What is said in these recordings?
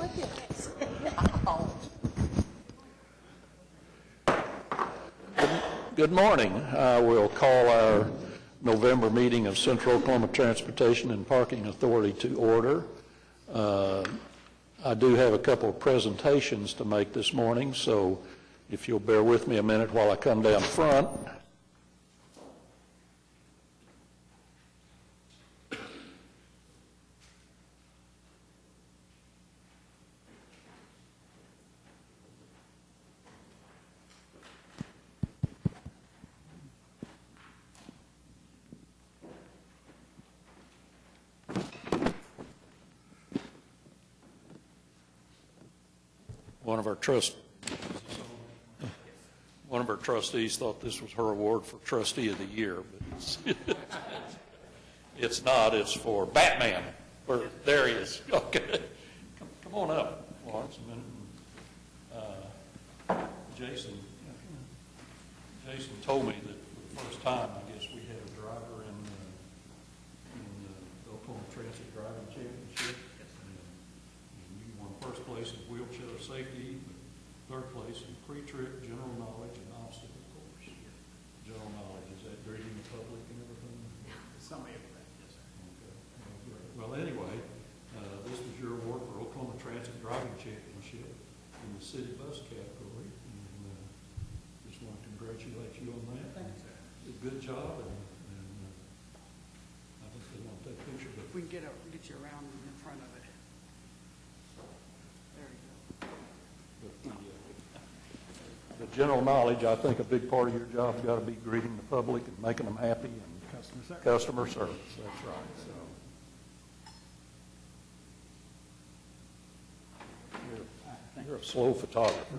with you. Good morning. We'll call our November meeting of Central Oklahoma Transportation and Parking Authority to order. I do have a couple of presentations to make this morning, so if you'll bear with me a minute while I come down front. One of our trustees thought this was her award for Trustee of the Year, but it's not. It's for Batman. There he is. Okay, come on up, Lawrence. Jason told me that for the first time, I guess, we had a driver in the Oklahoma Transit Driving Championship. And you won first place in wheelchair safety, third place in pre-trip, general knowledge, and obstacle course. General knowledge, is that greeting the public and everything? Some of that, yes, sir. Okay. Great. Well, anyway, this was your award for Oklahoma Transit Driving Championship in the city bus category. And just want to congratulate you on that. Thank you, sir. Did a good job, and I think they want that picture. But If we can get you around in front of it. There you go. The general knowledge, I think a big part of your job has got to be greeting the public and making them happy and customer service. That's right. So you're a slow photographer.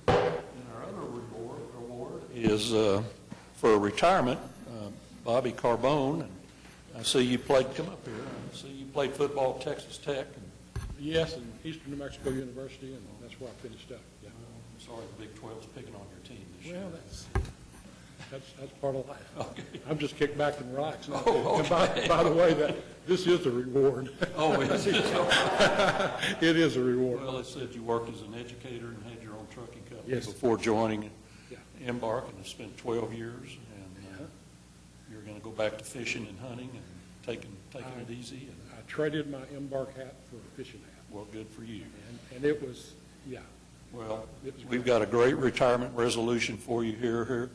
And our other award is for retirement, Bobby Carbone. And I see you played. Come up here. I see you played football at Texas Tech. And yes, in Eastern New Mexico University, and that's where I finished up. Yeah. I'm sorry the Big 12's picking on your team this year. Well, that's part of life. Okay. I'm just kicked back and relaxed. Oh, okay. And by the way, this is a reward. Oh, is it? It is a reward. Well, it said you worked as an educator and had your own trucking company Yes. before joining Yeah. Embark, and have spent 12 years. And you're going to go back to fishing and hunting and taking it easy. And, I traded my Embark hat for a fishing hat. well, good for you. And it was, yeah. Well, we've got a great retirement resolution for you here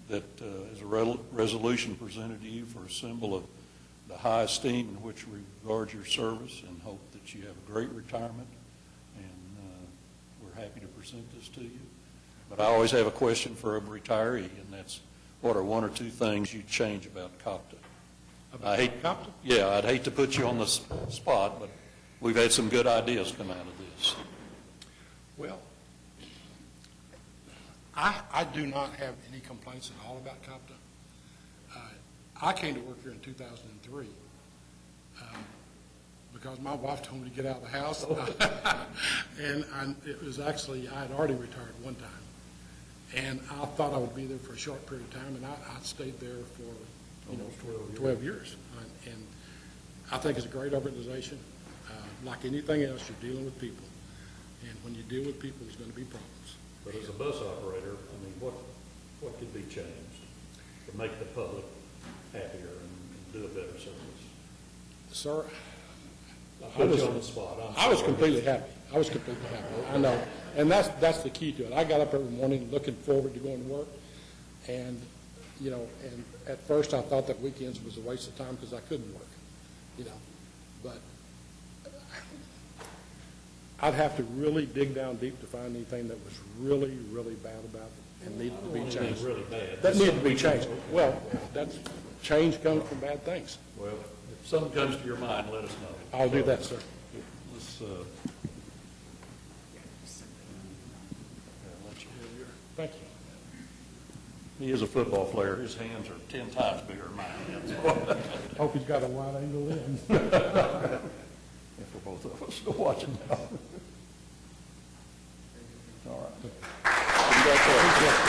that is a resolution presented to you for a symbol of the high esteem in which we regard your service, and hope that you have a great retirement. And we're happy to present this to you. But I always have a question for a retiree, and that's, what are one or two things you'd change about Cotpa? Cotpa? Yeah, I'd hate to put you on the spot, but we've had some good ideas come out of this. Well, I do not have any complaints at all about Cotpa. I came to work here in 2003 because my wife told me to get out of the house. And it was actually, I had already retired one time. And I thought I would be there for a short period of time, and I stayed there for Almost 12 years. And I think it's a great organization. Like anything else, you're dealing with people. And when you deal with people, there's going to be problems. But as a bus operator, I mean, what could be changed to make the public happier and do a better service? Sir, I put you on the spot. I was completely happy. I was completely happy. I know. And that's the key to it. I got up every morning looking forward to going to work. And, and at first I thought that weekends was a waste of time because I couldn't work, But I'd have to really dig down deep to find anything that was really, really bad about it and needed to be changed. Really bad. That needed to be changed. Well, change comes from bad things. Well, if something comes to your mind, let us know. I'll do that, sir. Let's let you have your. Thank you. He is a football player. His hands are 10 times bigger than mine. Hope he's got a wide angle lens. Yeah, for both of us. Go watch it now. All right. Congratulations.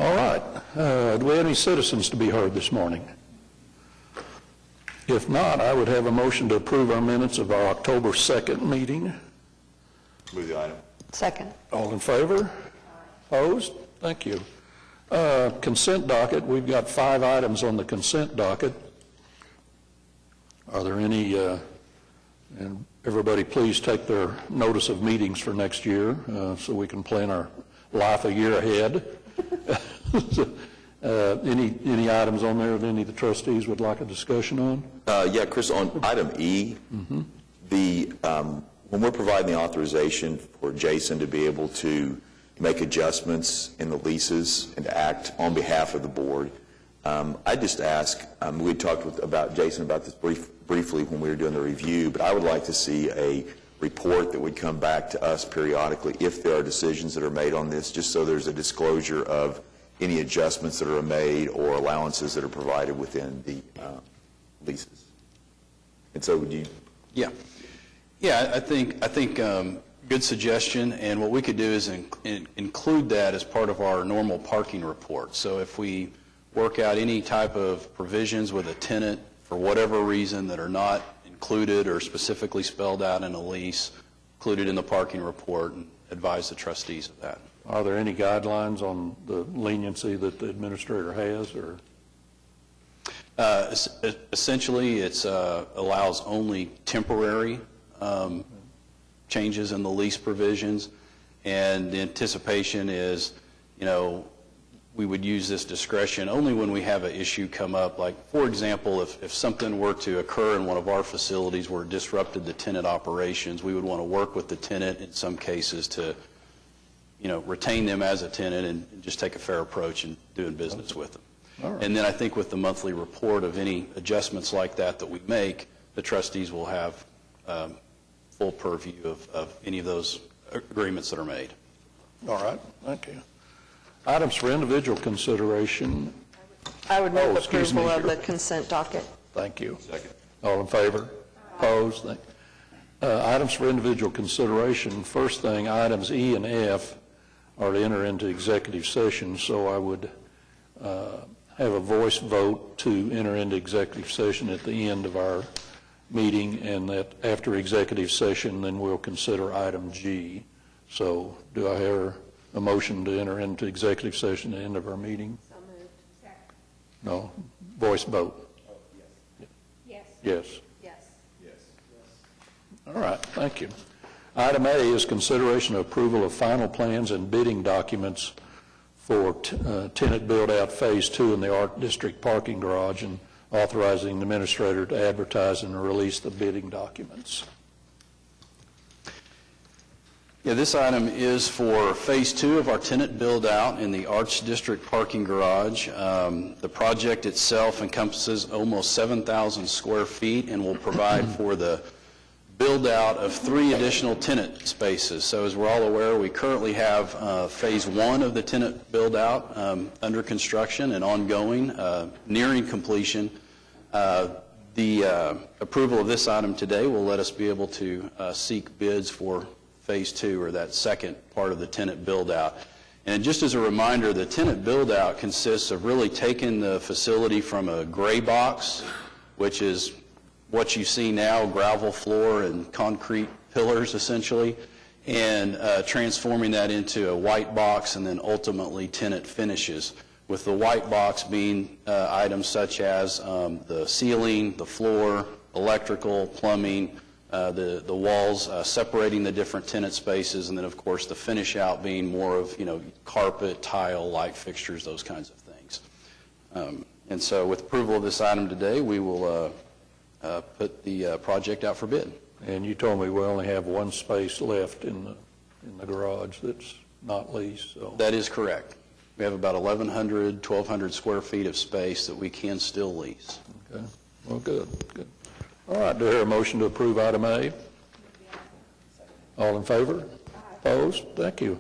All right. Do we have any citizens to be heard this morning? If not, I would have a motion to approve our minutes of our October 2nd meeting. Move the item. Second. All in favor? Opposed? Thank you. Consent docket, we've got 5 items on the consent docket. Are there any, and everybody please take their notice of meetings for next year so we can plan our life a year ahead. Any items on there that any of the trustees would like a discussion on? Yeah, Chris, on item E, when we're providing the authorization for Jason to be able to make adjustments in the leases and to act on behalf of the board, I just ask, we talked about Jason about this briefly when we were doing the review, but I would like to see a report that would come back to us periodically if there are decisions that are made on this, just so there's a disclosure of any adjustments that are made or allowances that are provided within the leases. And so would you? Yeah, I think good suggestion, and what we could do is include that as part of our normal parking report. So if we work out any type of provisions with a tenant for whatever reason that are not included or specifically spelled out in a lease, included in the parking report, and advise the trustees of that. Are there any guidelines on the leniency that the administrator has, or? Essentially, it allows only temporary changes in the lease provisions, and the anticipation is, we would use this discretion only when we have an issue come up. Like, for example, if something were to occur in one of our facilities where it disrupted the tenant operations, we would want to work with the tenant in some cases to, retain them as a tenant and just take a fair approach in doing business with them. All right. And then I think with the monthly report of any adjustments like that we make, the trustees will have full purview of any of those agreements that are made. All right, thank you. Items for individual consideration. I would move excuse me, approval of sure. the consent docket. Thank you. Second. All in favor? Opposed? Items for individual consideration. First thing, items E and F are to enter into executive session, so I would have a voice vote to enter into executive session at the end of our meeting, and that after executive session, then we'll consider item G. So do I hear a motion to enter into executive session at the end of our meeting? So moved. Second. No? Voice vote? Yes. Yes. Yes. All right, thank you. Item A is consideration of approval of final plans and bidding documents for tenant build-out Phase 2 in the Art District parking garage, and authorizing the administrator to advertise and release the bidding documents. Yeah, this item is for Phase 2 of our tenant build-out in the Arts District parking garage. The project itself encompasses almost 7,000 square feet and will provide for the build-out of 3 additional tenant spaces. So as we're all aware, we currently have Phase 1 of the tenant build-out under construction and ongoing, nearing completion. The approval of this item today will let us be able to seek bids for Phase 2, or that second part of the tenant build-out. And just as a reminder, the tenant build-out consists of really taking the facility from a gray box, which is what you see now, gravel floor and concrete pillars essentially, and transforming that into a white box and then ultimately tenant finishes, with the white box being items such as the ceiling, the floor, electrical, plumbing, the walls, separating the different tenant spaces, and then of course the finish out being more of carpet, tile, light fixtures, those kinds of things. And so with approval of this item today, we will put the project out for bid. And you told me we only have one space left in the garage that's not leased. So That is correct. We have about 1,100, 1,200 square feet of space that we can still lease. okay, well, good. All right, do I hear a motion to approve item A? All in favor? Opposed? Thank you.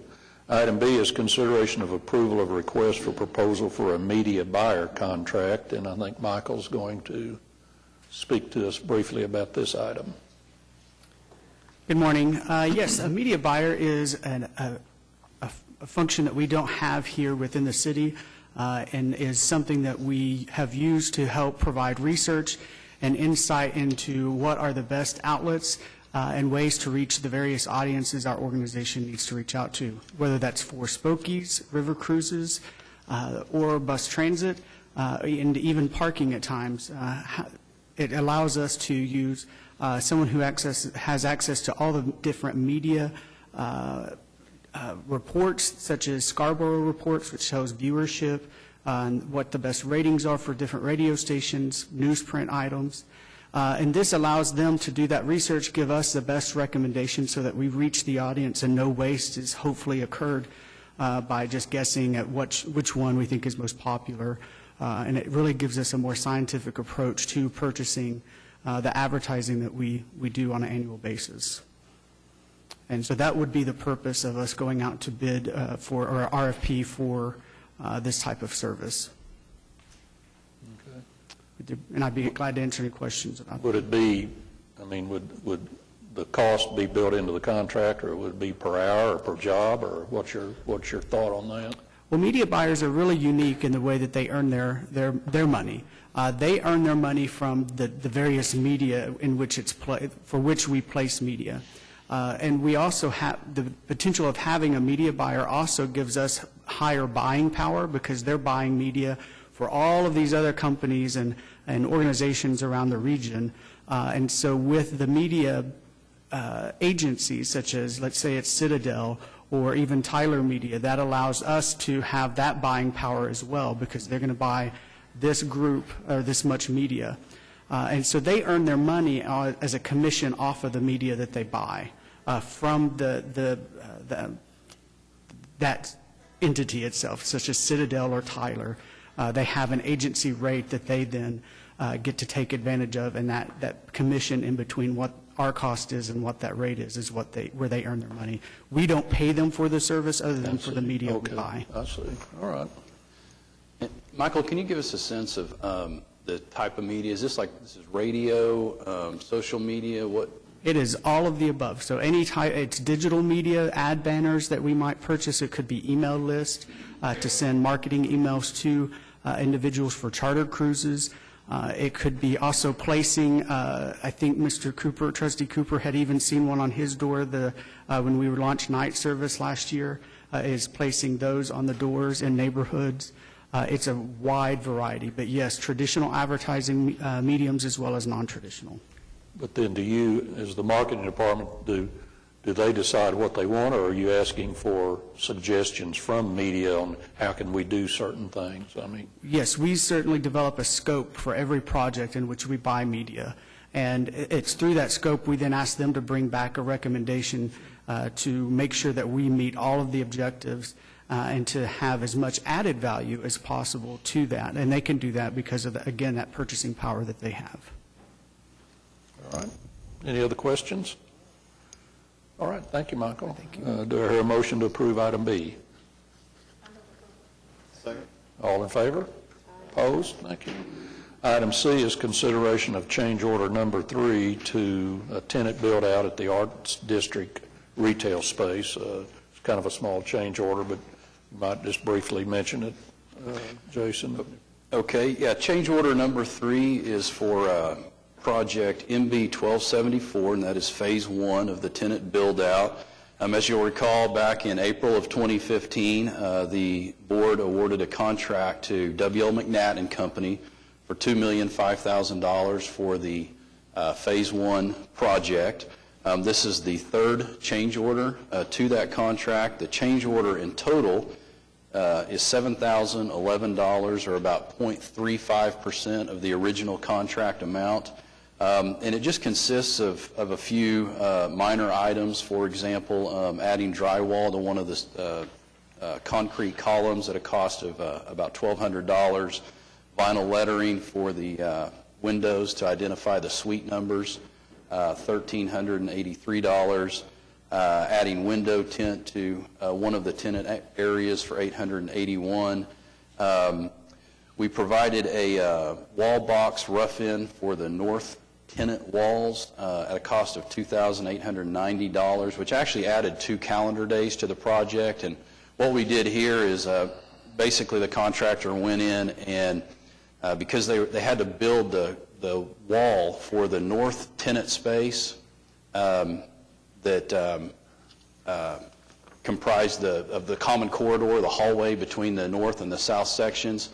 Item B is consideration of approval of a request for proposal for a media buyer contract, and I think Michael's going to speak to us briefly about this item. Good morning. Yes, a media buyer is a function that we don't have here within the city, and is something that we have used to help provide research and insight into what are the best outlets and ways to reach the various audiences our organization needs to reach out to, whether that's for Spokies, river cruises, or bus transit, and even parking at times. It allows us to use someone who has access to all the different media reports, such as Scarborough reports, which shows viewership, what the best ratings are for different radio stations, newsprint items. And this allows them to do that research, give us the best recommendation so that we reach the audience and no waste is hopefully occurred by just guessing at which one we think is most popular. And it really gives us a more scientific approach to purchasing the advertising that we do on an annual basis. And so that would be the purpose of us going out to bid for, or RFP for this type of service. Okay. And I'd be glad to answer any questions about that. Would it be, I mean, would the cost be built into the contract, or would it be per hour or per job, or what's your thought on that? Well, media buyers are really unique in the way that they earn their money. They earn their money from the various media in which for which we place media. And we also have the potential of having a media buyer also gives us higher buying power because they're buying media for all of these other companies and organizations around the region. And so with the media agencies, such as, let's say it's Citadel or even Tyler Media, that allows us to have that buying power as well because they're going to buy this group or this much media. And so they earn their money as a commission off of the media that they buy from that entity itself, such as Citadel or Tyler. They have an agency rate that they then get to take advantage of, and that commission in between what our cost is and what that rate is where they earn their money. We don't pay them for the service other than for the media we buy. I see. All right. Michael, can you give us a sense of the type of media? Is this radio, social media? What? It is all of the above. So any type, it's digital media, ad banners that we might purchase. It could be email lists to send marketing emails to individuals for charter cruises. It could be also placing, I think Mr. Cooper, Trustee Cooper had even seen one on his door when we launched night service last year, is placing those on the doors in neighborhoods. It's a wide variety, but yes, traditional advertising mediums as well as non-traditional. But then do you, as the marketing department, do they decide what they want, or are you asking for suggestions from media on how can we do certain things? I mean, yes, we certainly develop a scope for every project in which we buy media. And it's through that scope we then ask them to bring back a recommendation to make sure that we meet all of the objectives and to have as much added value as possible to that. And they can do that because of, again, that purchasing power that they have. all right. Any other questions? All right, thank you, Michael. Thank you. Do I hear a motion to approve item B? Second. All in favor? Opposed? Thank you. Item C is consideration of change order number 3 to a tenant build out at the Arts District retail space. It's kind of a small change order, but you might just briefly mention it, Jason. Okay, yeah, change order number 3 is for project MB 1274, and that is phase 1 of the tenant build-out. As you'll recall, back in April of 2015, the board awarded a contract to W.L. McNatt and Company for $2,005,000 for the phase 1 project. This is the third change order to that contract. The change order in total is $7,011, or about 0.35% of the original contract amount. And it just consists of a few minor items. For example, adding drywall to one of the concrete columns at a cost of about $1,200, vinyl lettering for the windows to identify the suite numbers, $1,383, adding window tint to one of the tenant areas for $881. We provided a wall box rough-in for the north tenant walls at a cost of $2,890, which actually added 2 calendar days to the project, and What we did here is basically the contractor went in and because they had to build the wall for the north tenant space that comprised of the common corridor, the hallway between the north and the south sections.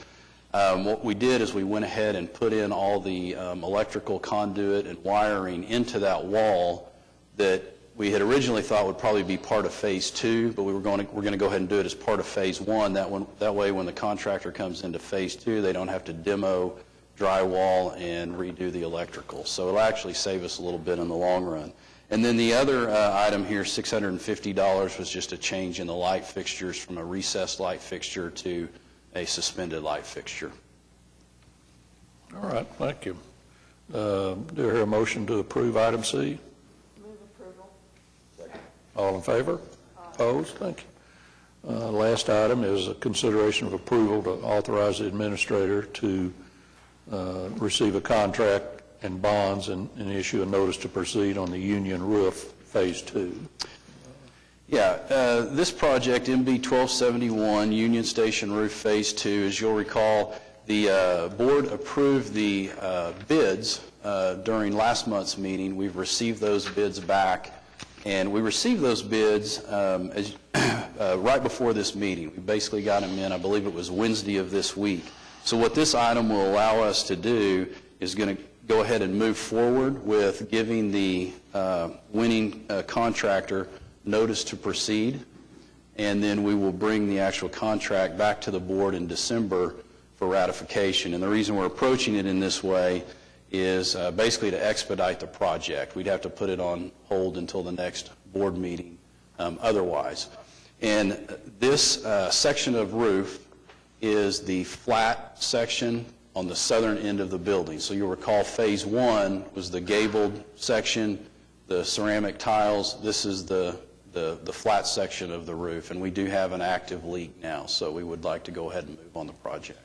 What we did is we went ahead and put in all the electrical conduit and wiring into that wall that we had originally thought would probably be part of Phase 2, but we're going to go ahead and do it as part of Phase 1. That way, when the contractor comes into Phase 2, they don't have to demo, drywall, and redo the electrical. So it'll actually save us a little bit in the long run. And then the other item here, $650, was just a change in the light fixtures from a recessed light fixture to a suspended light fixture. All right, thank you. Do I hear a motion to approve item C? Move approval. All in favor? Opposed? Thank you. Last item is a consideration of approval to authorize the administrator to receive a contract and bonds and issue a notice to proceed on the Union Roof Phase 2. Yeah, this project, MB 1271, Union Station Roof Phase 2, as you'll recall, the board approved the bids during last month's meeting. We've received those bids back, and we received those bids right before this meeting. We basically got them in, I believe it was Wednesday of this week. So what this item will allow us to do is going to go ahead and move forward with giving the winning contractor notice to proceed, and then we will bring the actual contract back to the board in December for ratification. And the reason we're approaching it in this way is basically to expedite the project. We'd have to put it on hold until the next board meeting otherwise. And this section of roof is the flat section on the southern end of the building. So you'll recall Phase 1 was the gabled section, the ceramic tiles. This is the flat section of the roof, and we do have an active leak now, so we would like to go ahead and move on the project.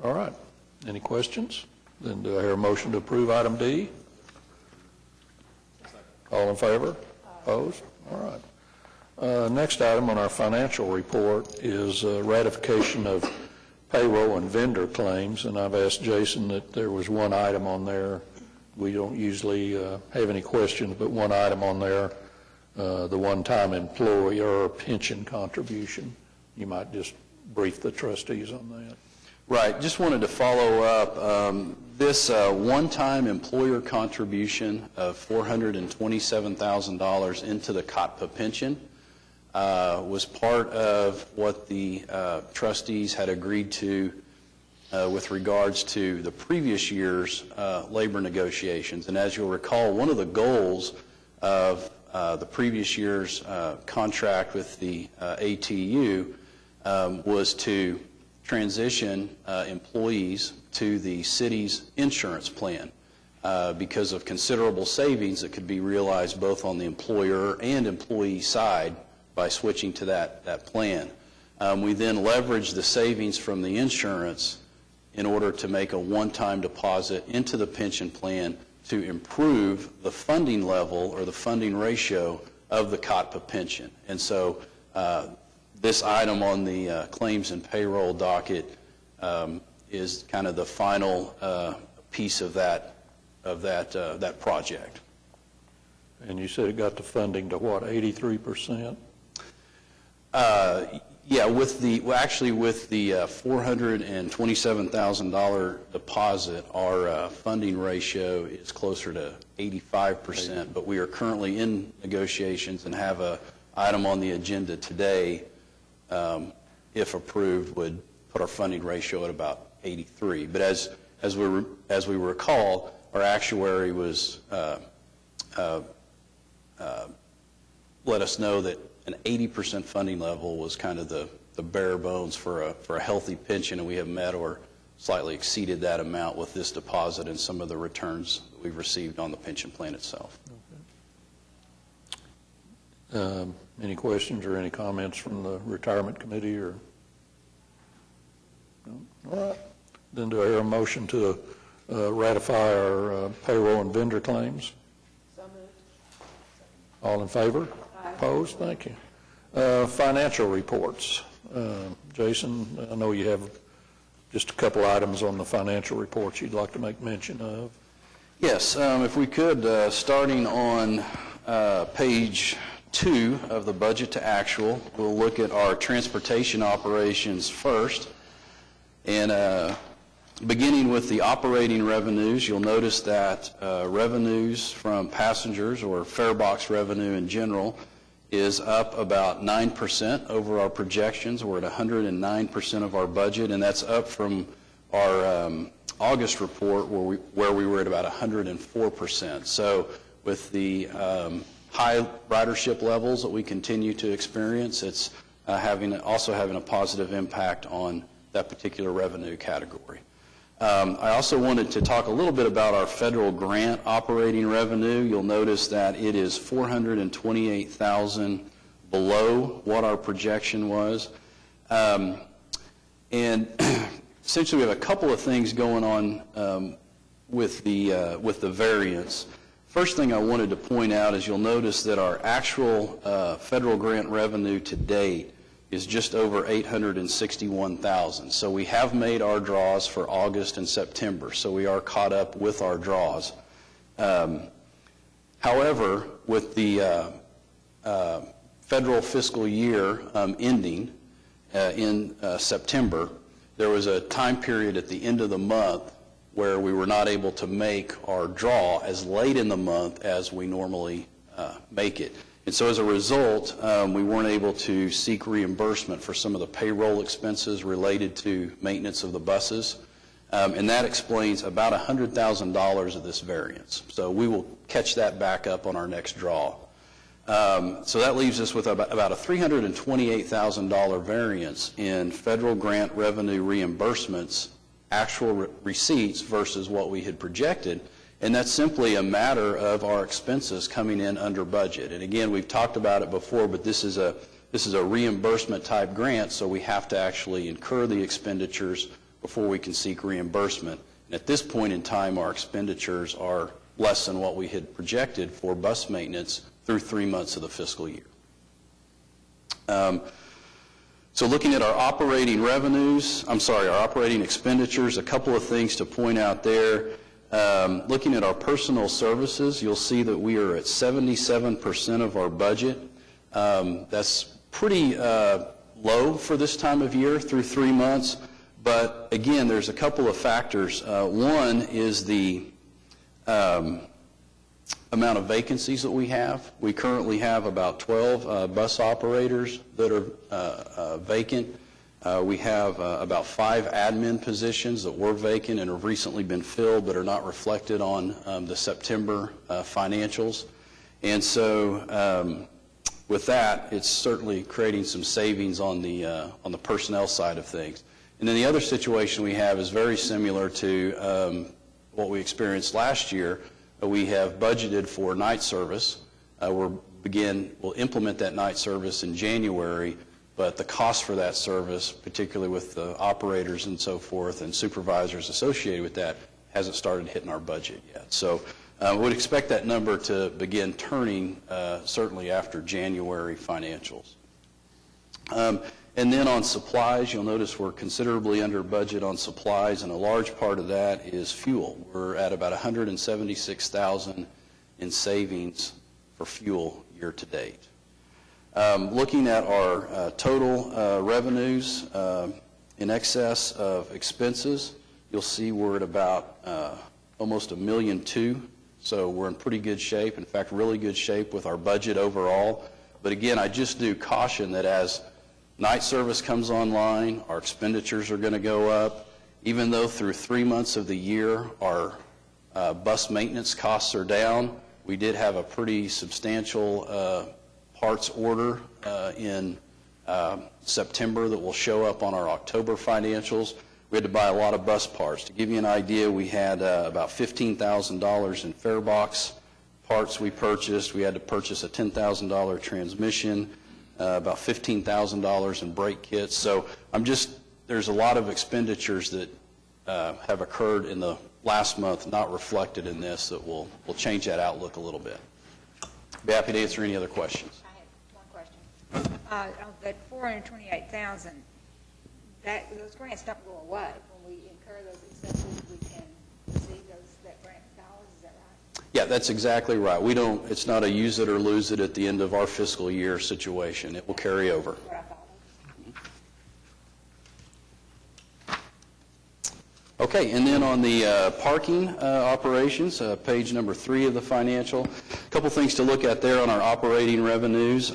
All right. Any questions? Then do I hear a motion to approve item D? All in favor? Opposed? All right. Next item on our financial report is ratification of payroll and vendor claims, and I've asked Jason that there was one item on there. We don't usually have any questions, but one item on there, the one-time employer pension contribution. You might just brief the trustees on that. Right. Just wanted to follow up. This one-time employer contribution of $427,000 into the Cotpa pension was part of what the trustees had agreed to with regards to the previous year's labor negotiations. And as you'll recall, one of the goals of the previous year's contract with the ATU was to transition employees to the city's insurance plan because of considerable savings that could be realized both on the employer and employee side by switching to that plan. We then leveraged the savings from the insurance in order to make a one-time deposit into the pension plan to improve the funding level or the funding ratio of the Cotpa pension. And so this item on the claims and payroll docket is kind of the final piece of that project. And you said it got the funding to what, 83%? Yeah, with the $427,000 deposit, our funding ratio is closer to 85%, but we are currently in negotiations and have an item on the agenda today, if approved, would put our funding ratio at about 83. But as we recall, our actuary was let us know that an 80% funding level was kind of the bare bones for a healthy pension, and we have met or slightly exceeded that amount with this deposit and some of the returns that we've received on the pension plan itself. Okay. Any questions or any comments from the retirement committee? Or no? All right. Then do I hear a motion to ratify our payroll and vendor claims? So moved. All in favor? Aye. Opposed? Thank you. Financial reports. Jason, I know you have just a couple items on the financial reports you'd like to make mention of. Yes, if we could, starting on page 2 of the budget to actual, we'll look at our transportation operations first. And beginning with the operating revenues, you'll notice that revenues from passengers, or fare box revenue in general, is up about 9% over our projections. We're at 109% of our budget, and that's up from our August report where we were at about 104%. So with the high ridership levels that we continue to experience, it's also having a positive impact on that particular revenue category. I also wanted to talk a little bit about our federal grant operating revenue. You'll notice that it is $428,000 below what our projection was. And essentially we have a couple of things going on with the variance. First thing I wanted to point out is you'll notice that our actual federal grant revenue to date is just over $861,000. So we have made our draws for August and September, so we are caught up with our draws. However, with the federal fiscal year ending in September, there was a time period at the end of the month where we were not able to make our draw as late in the month as we normally make it. And so as a result, we weren't able to seek reimbursement for some of the payroll expenses related to maintenance of the buses. And that explains about $100,000 of this variance. So we will catch that back up on our next draw. So that leaves us with about a $328,000 variance in federal grant revenue reimbursements, actual receipts versus what we had projected. And that's simply a matter of our expenses coming in under budget. And again, we've talked about it before, but this is a reimbursement type grant, so we have to actually incur the expenditures before we can seek reimbursement. And at this point in time, our expenditures are less than what we had projected for bus maintenance through 3 months of the fiscal year. So looking at our operating expenditures, a couple of things to point out there. Looking at our personal services, you'll see that we are at 77% of our budget. That's pretty low for this time of year through 3 months. But again, there's a couple of factors. One is the amount of vacancies that we have. We currently have about 12 bus operators that are vacant. We have about 5 admin positions that were vacant and have recently been filled but are not reflected on the September financials. And so with that, it's certainly creating some savings on the personnel side of things. And then the other situation we have is very similar to what we experienced last year. We have budgeted for night service. We'll implement that night service in January, but the cost for that service, particularly with the operators and so forth and supervisors associated with that, hasn't started hitting our budget yet. So we would expect that number to begin turning certainly after January financials. And then on supplies, you'll notice we're considerably under budget on supplies, and a large part of that is fuel. We're at about $176,000 in savings for fuel year to date. Looking at our total revenues in excess of expenses, you'll see we're at about almost $1.2 million. So we're in pretty good shape, in fact, really good shape with our budget overall. But again, I just do caution that as night service comes online, our expenditures are going to go up. Even though through 3 months of the year our bus maintenance costs are down, we did have a pretty substantial parts order in September that will show up on our October financials. We had to buy a lot of bus parts. To give you an idea, we had about $15,000 in fare box parts we purchased. We had to purchase a $10,000 transmission, about $15,000 in brake kits. So there's a lot of expenditures that have occurred in the last month not reflected in this that will change that outlook a little bit. Be happy to answer any other questions. I have Of that 428,000, those grants don't go away. When we incur those expenses, we can receive that grant dollars, is that right? Yeah, that's exactly right. We don't, it's not a use it or lose it at the end of our fiscal year situation. It will carry over. What I thought of. Okay, and then on the parking operations, page number 3 of the financial, a couple things to look at there on our operating revenues.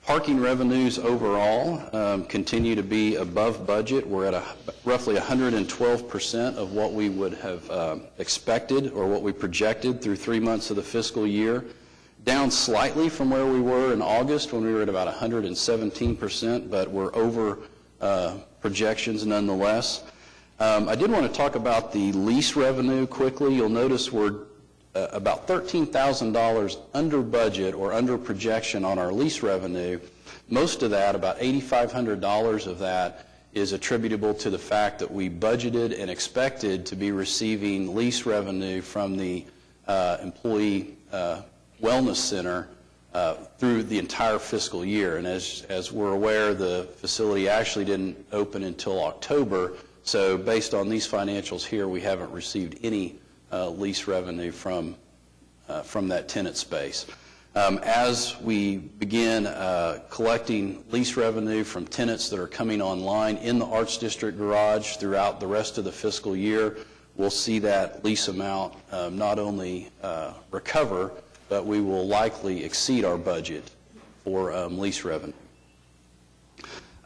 Parking revenues overall continue to be above budget. We're at roughly 112% of what we would have expected or what we projected through 3 months of the fiscal year. Down slightly from where we were in August when we were at about 117%, but we're over projections nonetheless. I did want to talk about the lease revenue quickly. You'll notice we're about $13,000 under budget or under projection on our lease revenue. Most of that, about $8,500 of that, is attributable to the fact that we budgeted and expected to be receiving lease revenue from the employee wellness center through the entire fiscal year. And as we're aware, the facility actually didn't open until October. So based on these financials here, we haven't received any lease revenue from that tenant space. As we begin collecting lease revenue from tenants that are coming online in the Arts District garage throughout the rest of the fiscal year, we'll see that lease amount not only recover, but we will likely exceed our budget for lease revenue.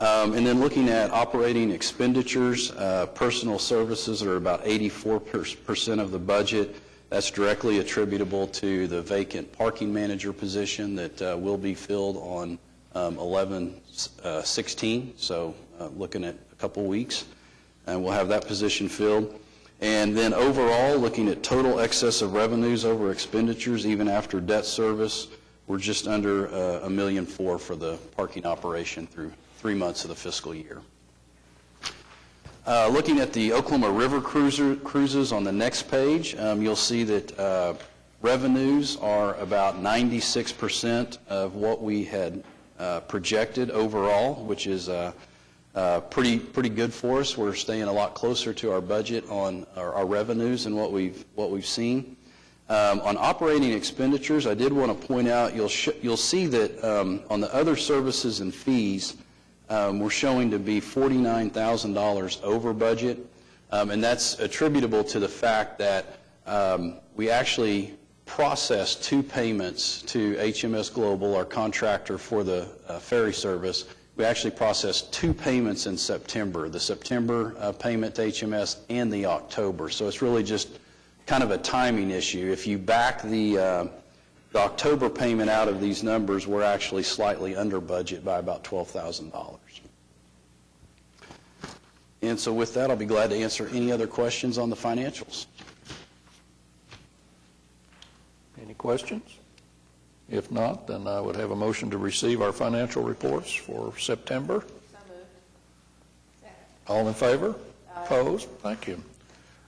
And then looking at operating expenditures, personal services are about 84% of the budget. That's directly attributable to the vacant parking manager position that will be filled on 11/16, so looking at a couple weeks, and we'll have that position filled. And then overall, looking at total excess of revenues over expenditures, even after debt service, we're just under $1.4 million for the parking operation through 3 months of the fiscal year. Looking at the Oklahoma River cruises on the next page, you'll see that revenues are about 96% of what we had projected overall, which is pretty good for us. We're staying a lot closer to our budget on our revenues and what we've seen. On operating expenditures, I did want to point out, you'll see that on the other services and fees, we're showing to be $49,000 over budget, and that's attributable to the fact that we actually processed 2 payments to HMS Global, our contractor for the ferry service. We actually processed 2 payments in September, the September payment to HMS and the October. So it's really just kind of a timing issue. If you back the October payment out of these numbers, we're actually slightly under budget by about $12,000. And so with that, I'll be glad to answer any other questions on the financials. Any questions? If not, then I would have a motion to receive our financial reports for September. So moved. Second. All in favor? Opposed? Thank you.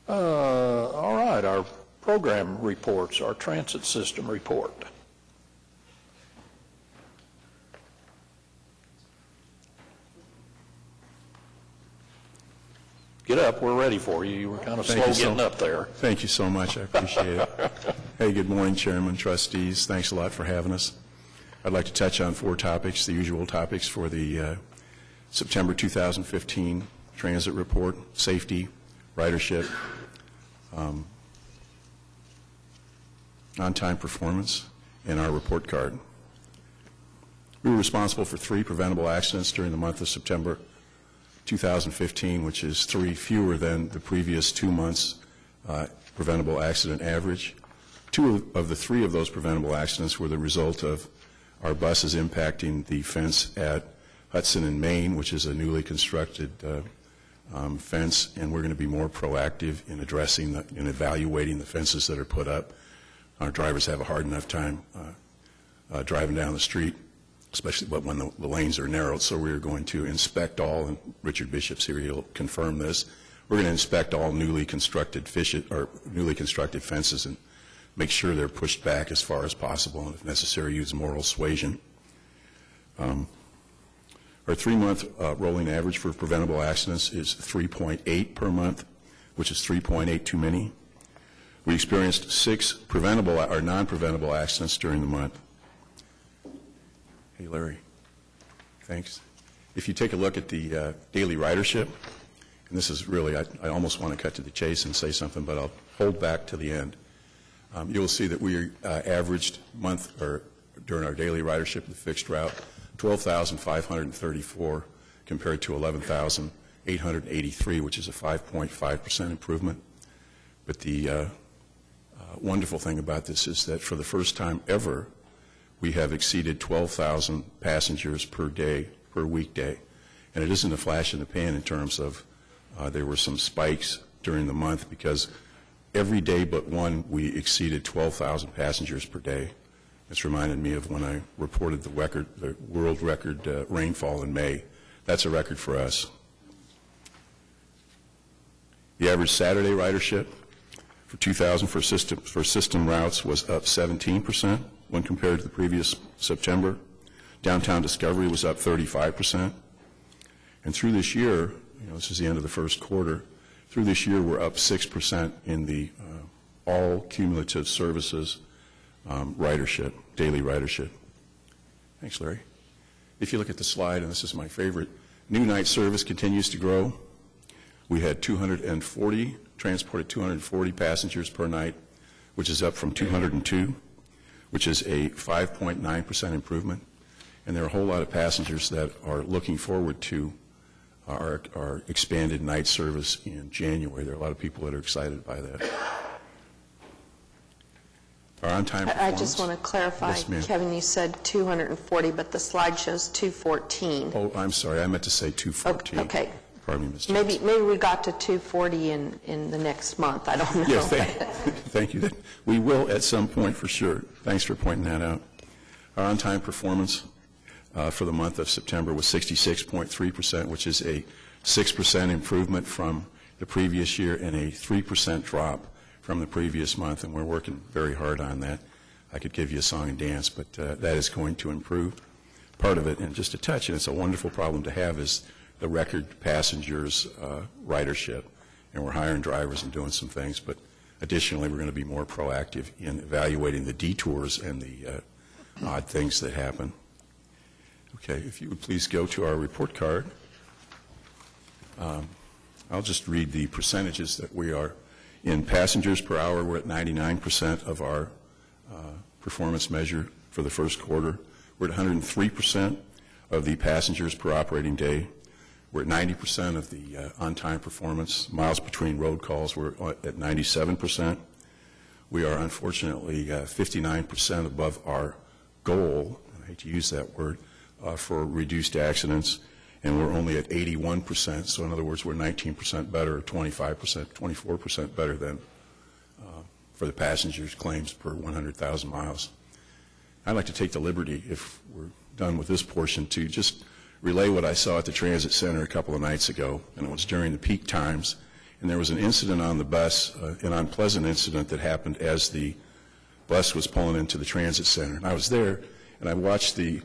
All right, our program reports, our transit system report. Get up, we're ready for you. You were kind of slow getting up there. Thank you so much. I appreciate it. Hey, good morning, Chairman, trustees. Thanks a lot for having us. I'd like to touch on 4 topics, the usual topics for the September 2015 transit report: safety, ridership, on-time performance, and our report card. We were responsible for 3 preventable accidents during the month of September 2015, which is 3 fewer than the previous 2 months' preventable accident average. 2 of the 3 of those preventable accidents were the result of our buses impacting the fence at Hudson and Maine, which is a newly constructed fence, and we're going to be more proactive in addressing and evaluating the fences that are put up. Our drivers have a hard enough time driving down the street, especially when the lanes are narrowed. So we're going to inspect all, and Richard Bishop's here, he'll confirm this. We're going to inspect all newly constructed fences and make sure they're pushed back as far as possible, and if necessary, use moral suasion. Our 3-month rolling average for preventable accidents is 3.8 per month, which is 3.8 too many. We experienced 6 preventable or non-preventable accidents during the month. Hey, Larry. Thanks. If you take a look at the daily ridership, and this is really, I almost want to cut to the chase and say something, but I'll hold back to the end. You'll see that we averaged during our daily ridership, the fixed route, 12,534 compared to 11,883, which is a 5.5% improvement. But the wonderful thing about this is that for the first time ever, we have exceeded 12,000 passengers per day, per weekday. And it isn't a flash in the pan in terms of there were some spikes during the month because every day but one we exceeded 12,000 passengers per day. It's reminded me of when I reported the world record rainfall in May. That's a record for us. The average Saturday ridership for 2000 for system routes was up 17% when compared to the previous September. Downtown Discovery was up 35%. And through this year, this is the end of the first quarter, through this year we're up 6% in the all cumulative services ridership, daily ridership. Thanks, Larry. If you look at the slide, and this is my favorite, new night service continues to grow. We had transported 240 passengers per night, which is up from 202, which is a 5.9% improvement. And there are a whole lot of passengers that are looking forward to our expanded night service in January. There are a lot of people that are excited by that. Our on-time performance. I just want to clarify, Yes, ma'am. Kevin, you said 240, but the slide shows 214. Oh, I'm sorry. I meant to say 214. Okay. Pardon me, Mr. Maybe we got to 240 in the next month. I don't know. Yes, thank you. We will at some point for sure. Thanks for pointing that out. Our on-time performance for the month of September was 66.3%, which is a 6% improvement from the previous year and a 3% drop from the previous month, and we're working very hard on that. I could give you a song and dance, but that is going to improve. Part of it, and just a touch, and it's a wonderful problem to have, is the record passengers ridership, and we're hiring drivers and doing some things, but additionally we're going to be more proactive in evaluating the detours and the odd things that happen. Okay, if you would please go to our report card. I'll just read the percentages that we are in. Passengers per hour, we're at 99% of our performance measure for the first quarter. We're at 103% of the passengers per operating day. We're at 90% of the on-time performance. Miles between road calls, we're at 97%. We are unfortunately 59% above our goal, I hate to use that word, for reduced accidents, and we're only at 81%. So in other words, we're 19% better, or 25%, 24% better than for the passengers' claims per 100,000 miles. I'd like to take the liberty, if we're done with this portion, to just relay what I saw at the transit center a couple of nights ago, and it was during the peak times, and there was an incident on the bus, an unpleasant incident that happened as the bus was pulling into the transit center. And I was there, and I watched the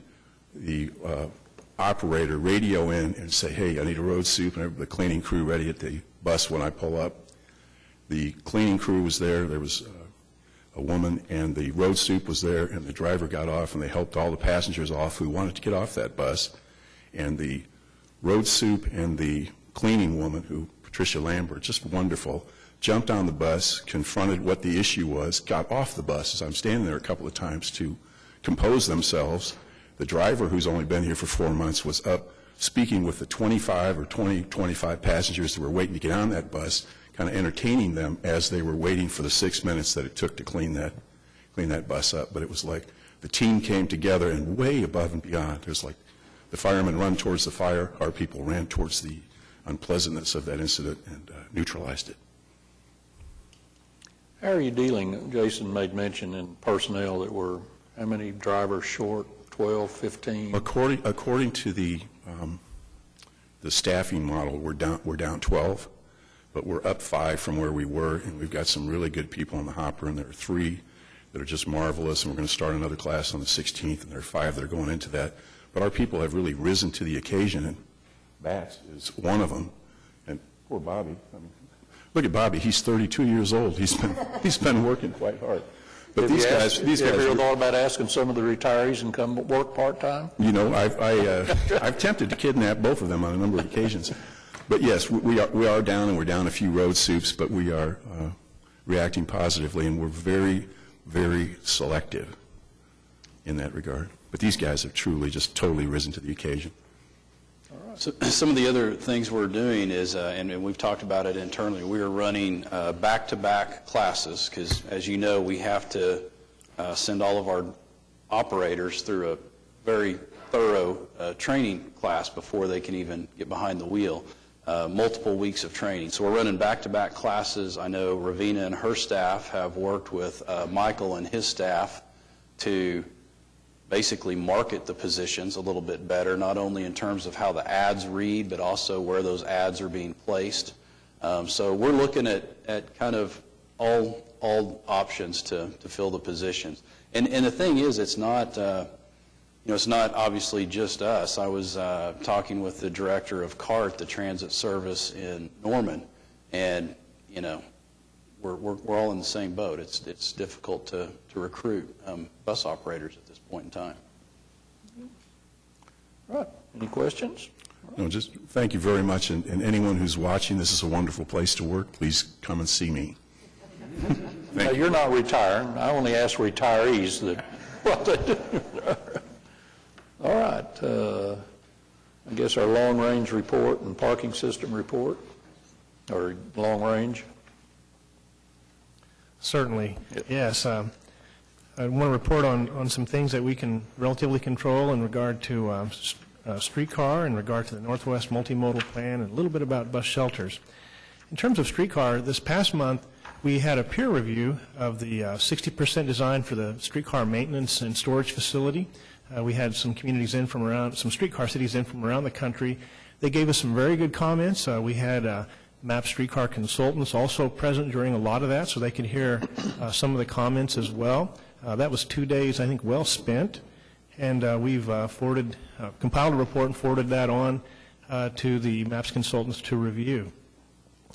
operator radio in and say, hey, I need a road soup, and the cleaning crew ready at the bus when I pull up. The cleaning crew was there. There was a woman, and the road soup was there, and the driver got off, and they helped all the passengers off who wanted to get off that bus. And the road soup and the cleaning woman, Patricia Lambert, just wonderful, jumped on the bus, confronted what the issue was, got off the bus as I'm standing there a couple of times to compose themselves. The driver, who's only been here for 4 months, was up speaking with the 25 or 25 passengers that were waiting to get on that bus, kind of entertaining them as they were waiting for the 6 minutes that it took to clean that bus up. But it was like the team came together and way above and beyond. It was like the firemen run towards the fire, our people ran towards the unpleasantness of that incident and neutralized it. How are you dealing? Jason made mention in personnel that were, how many drivers short? 12, 15? According to the staffing model, we're down 12, but we're up 5 from where we were, and we've got some really good people in the hopper, and there are 3 that are just marvelous, and we're going to start another class on the 16th, and there are 5 that are going into that. but our people have really risen to the occasion, and Bass is one of them. And poor Bobby, I mean, look at Bobby, he's 32 years old. He's been working quite hard. But these guys, Have you ever thought about asking some of the retirees and come work part-time? you know, I've attempted to kidnap both of them on a number of occasions. But yes, we are down, and we're down a few road soups, but we are reacting positively, and we're very, very selective in that regard. But these guys have truly just totally risen to the occasion. So some of the other things we're doing is, and we've talked about it internally, we are running back-to-back classes because, as you know, we have to send all of our operators through a very thorough training class before they can even get behind the wheel, multiple weeks of training. So we're running back-to-back classes. I know Ravina and her staff have worked with Michael and his staff to basically market the positions a little bit better, not only in terms of how the ads read, but also where those ads are being placed. So we're looking at kind of all options to fill the positions. And the thing is, it's not, it's not obviously just us. I was talking with the director of CART, the transit service in Norman, and, we're all in the same boat. It's difficult to recruit bus operators at this point in time. All right. Any questions? No, just thank you very much, and anyone who's watching, this is a wonderful place to work. Please come and see me. Now, you're not retiring. I only ask retirees what they do. All right. I guess our long-range report and parking system report, or long-range. Certainly, yes. I want to report on some things that we can relatively control in regard to streetcar, in regard to the Northwest Multimodal Plan, and a little bit about bus shelters. In terms of streetcar, this past month we had a peer review of the 60% design for the streetcar maintenance and storage facility. We had some communities in from around, some streetcar cities in from around the country. They gave us some very good comments. We had MAP streetcar consultants also present during a lot of that, so they could hear some of the comments as well. That was 2 days, I think, well spent, and we've compiled a report and forwarded that on to the MAPS consultants to review.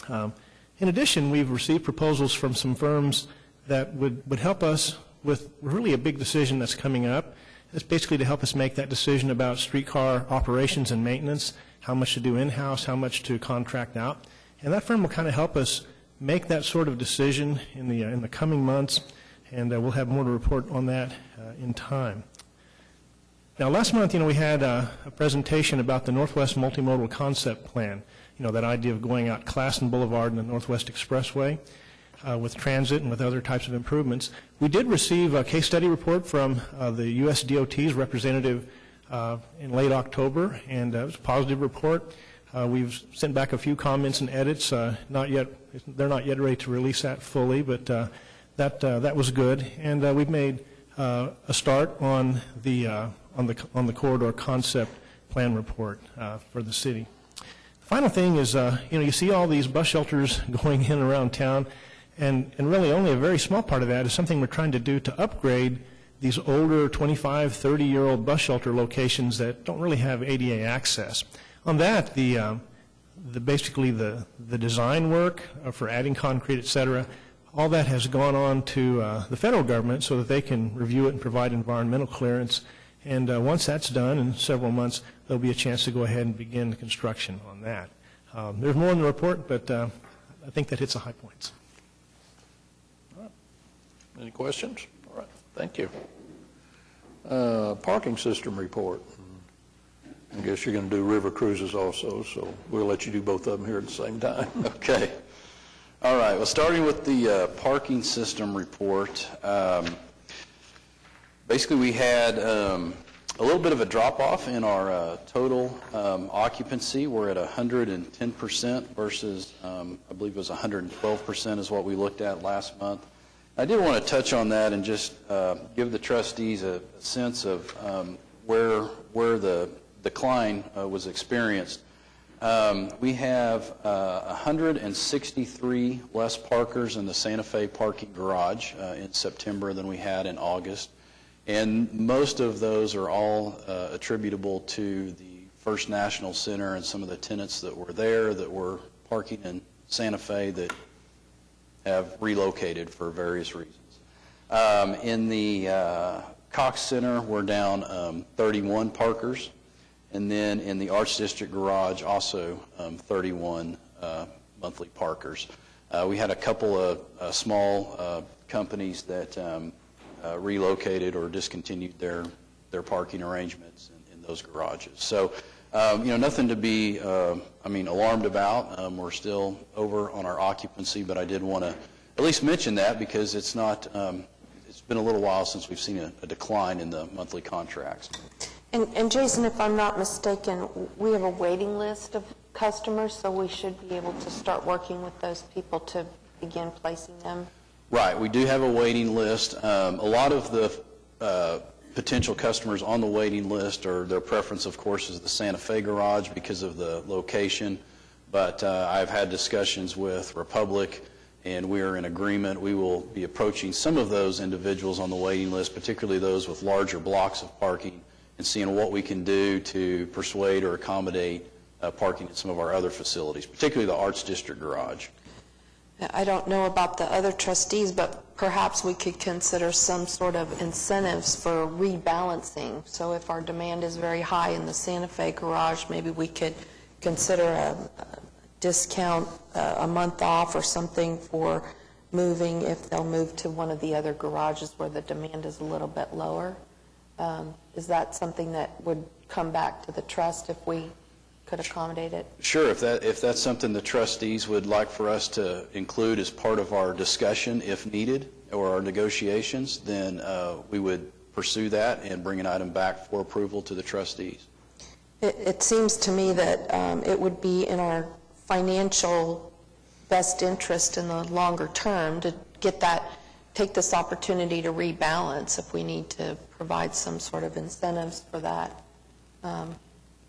In addition, we've received proposals from some firms that would help us with really a big decision that's coming up. It's basically to help us make that decision about streetcar operations and maintenance, how much to do in-house, how much to contract out. And that firm will kind of help us make that sort of decision in the coming months, and we'll have more to report on that in time. Now, last month, we had a presentation about the Northwest Multimodal Concept Plan, that idea of going out Classen Boulevard and the Northwest Expressway with transit and with other types of improvements. We did receive a case study report from the U.S. DOT's representative in late October, and it was a positive report. We've sent back a few comments and edits. They're not yet ready to release that fully, but that was good. And we've made a start on the corridor concept plan report for the city. The final thing is, you see all these bus shelters going in around town, and really only a very small part of that is something we're trying to do to upgrade these older 25, 30-year-old bus shelter locations that don't really have ADA access. On that, basically the design work for adding concrete, et cetera, all that has gone on to the federal government so that they can review it and provide environmental clearance. And once that's done in several months, there'll be a chance to go ahead and begin the construction on that. There's more in the report, but I think that hits the high points. All right. Any questions? All right. Thank you. Parking system report. I guess you're going to do river cruises also, so we'll let you do both of them here at the same time. Okay. All right. Well, starting with the parking system report, basically we had a little bit of a drop-off in our total occupancy. We're at 110% versus, I believe it was 112% is what we looked at last month. I did want to touch on that and just give the trustees a sense of where the decline was experienced. We have 163 less parkers in the Santa Fe parking garage in September than we had in August. And most of those are all attributable to the First National Center and some of the tenants that were there that were parking in Santa Fe that have relocated for various reasons. In the Cox Center, we're down 31 parkers. And then in the Arts District Garage, also 31 monthly parkers. We had a couple of small companies that relocated or discontinued their parking arrangements in those garages. So, nothing to be, alarmed about. We're still over on our occupancy, but I did want to at least mention that because it's not, it's been a little while since we've seen a decline in the monthly contracts. And Jason, if I'm not mistaken, we have a waiting list of customers, so we should be able to start working with those people to begin placing them? Right. We do have a waiting list. A lot of the potential customers on the waiting list, or their preference, of course, is the Santa Fe garage because of the location. But I've had discussions with Republic, and we are in agreement. We will be approaching some of those individuals on the waiting list, particularly those with larger blocks of parking, and seeing what we can do to persuade or accommodate parking at some of our other facilities, particularly the Arts District garage. I don't know about the other trustees, but perhaps we could consider some sort of incentives for rebalancing. So if our demand is very high in the Santa Fe garage, maybe we could consider a discount, a month off or something for moving if they'll move to one of the other garages where the demand is a little bit lower. Is that something that would come back to the trust if we could accommodate it? Sure. If that's something the trustees would like for us to include as part of our discussion, if needed, or our negotiations, then we would pursue that and bring an item back for approval to the trustees. It seems to me that it would be in our financial best interest in the longer term to get that, take this opportunity to rebalance if we need to provide some sort of incentives for that.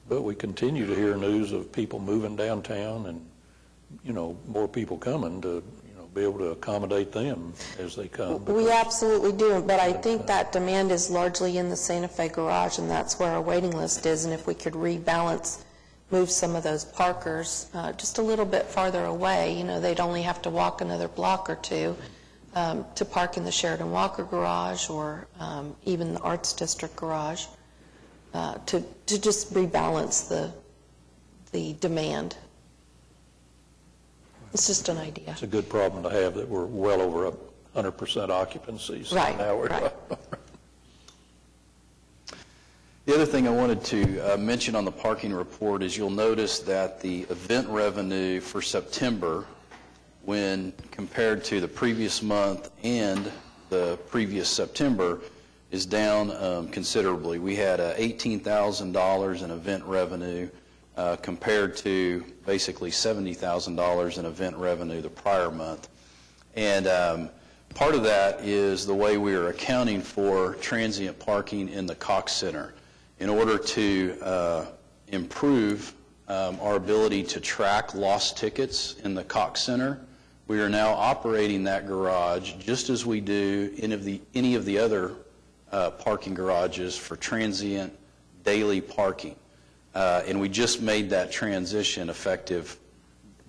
But we continue to hear news of people moving downtown and, more people coming to, be able to accommodate them as they come. We absolutely do, but I think that demand is largely in the Santa Fe garage, and that's where our waiting list is, and if we could rebalance, move some of those parkers just a little bit farther away, they'd only have to walk another block or two to park in the Sheridan Walker garage or even the Arts District garage to just rebalance the demand. It's just an idea. It's a good problem to have that we're well over 100% occupancy. So Right, now we're right. The other thing I wanted to mention on the parking report is you'll notice that the event revenue for September, when compared to the previous month and the previous September, is down considerably. We had $18,000 in event revenue compared to basically $70,000 in event revenue the prior month. And part of that is the way we are accounting for transient parking in the Cox Center. In order to improve our ability to track lost tickets in the Cox Center, we are now operating that garage just as we do any of the other parking garages for transient daily parking. And we just made that transition effective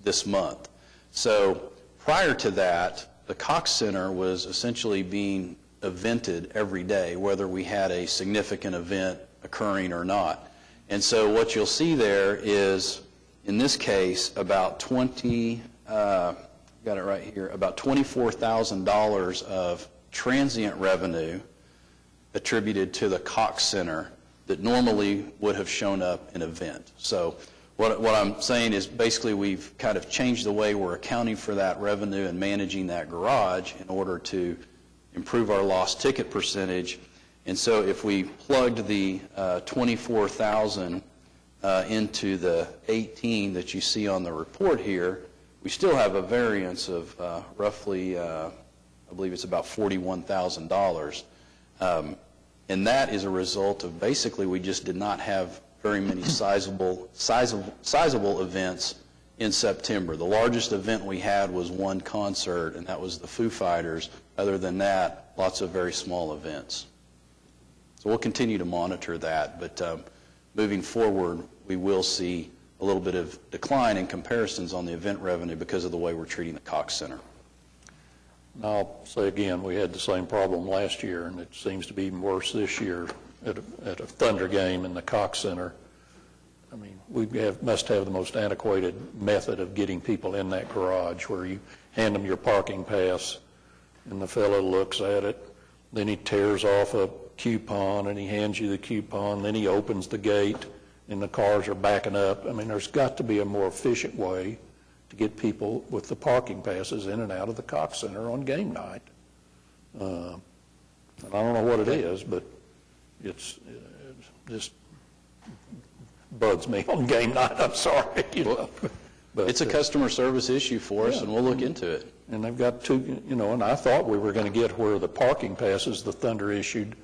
this month. So prior to that, the Cox Center was essentially being evented every day, whether we had a significant event occurring or not. And so what you'll see there is, in this case, about got it right here, about $24,000 of transient revenue attributed to the Cox Center that normally would have shown up in event. So what I'm saying is basically we've kind of changed the way we're accounting for that revenue and managing that garage in order to improve our lost ticket percentage. And so if we plugged the 24,000 into the 18 that you see on the report here, we still have a variance of roughly, I believe it's about $41,000. And that is a result of basically we just did not have very many sizable events in September. The largest event we had was one concert, and that was the Foo Fighters. Other than that, lots of very small events. So we'll continue to monitor that, but moving forward, we will see a little bit of decline in comparisons on the event revenue because of the way we're treating the Cox Center. And I'll say again, we had the same problem last year, and it seems to be even worse this year at a Thunder game in the Cox Center. I mean, must have the most antiquated method of getting people in that garage, where you hand them your parking pass, and the fellow looks at it, then he tears off a coupon, and he hands you the coupon, then he opens the gate, and the cars are backing up. I mean, there's got to be a more efficient way to get people with the parking passes in and out of the Cox Center on game night. And I don't know what it is, but it's just bugs me on game night. I'm sorry. But It's a customer service issue for us, yeah. and we'll look into it. And they've got two, and I thought we were going to get where the parking passes the Thunder issued,